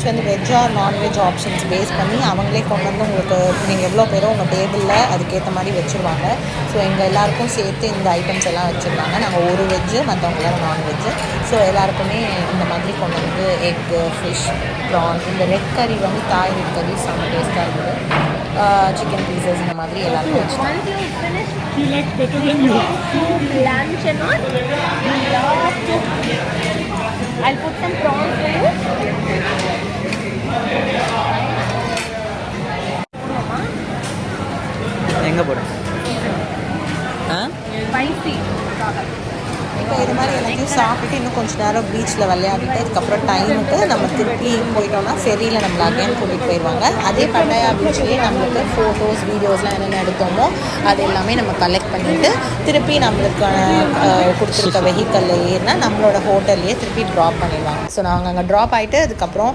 Lunch வந்து veg or non veg options base பண்ணி அவங்களே கொண்டு வந்து உங்களுக்கு நீங்கள் எவ்வளோ பேரோ உங்கள் டேபிளில் அதுக்கேற்ற மாதிரி வச்சுருவாங்க. ஸோ எங்கள் எல்லாேருக்கும் சேர்த்து இந்த ஐட்டம்ஸ் எல்லாம் வச்சுருவாங்க. நாங்கள் ஒரு வெஜ்ஜு, மற்றவங்க எல்லோரும் நான்வெஜ்ஜு. ஸோ எல்லாருக்குமே இந்த மாதிரி கொண்டு வந்து எக்கு, ஃபிஷ், ப்ரான், இந்த ரெட் கறி வந்து தாய் ரெட் கறி செம்ம டேஸ்ட்டாக இருக்குது. சிக்கன் பீசஸ் இந்த மாதிரி எல்லாருக்கும் வச்சுருவாங்க. He likes better than you. Lunch and all. I'll put some prawns for you. எங்கே போட Spicy. இப்போ இது மாதிரி எல்லாத்தையும் சாப்பிட்டுட்டு இன்னும் கொஞ்சம் நேரம் பீச்சில் விளையாடிட்டு அதுக்கப்புறம் டைமுக்கு நம்ம திருப்பி போயிட்டோம்னா ஃபெரியில் நம்மளை அகைன் கூட்டிகிட்டு போயிடுவாங்க. அதே பட்டாயா பீச்லேயே நம்மளுக்கு ஃபோட்டோஸ் வீடியோஸ்லாம் என்னென்ன எடுத்தோமோ அது எல்லாமே நம்ம கலெக்ட் பண்ணிவிட்டு திருப்பி நம்மளுக்கு கொடுத்துருக்க வெஹிக்கல்ல ஏறினா நம்மளோட ஹோட்டல்லையே திருப்பி ட்ராப் பண்ணிடுவாங்க. ஸோ நாங்கள் அங்கே ட்ராப் ஆகிட்டு அதுக்கப்புறம்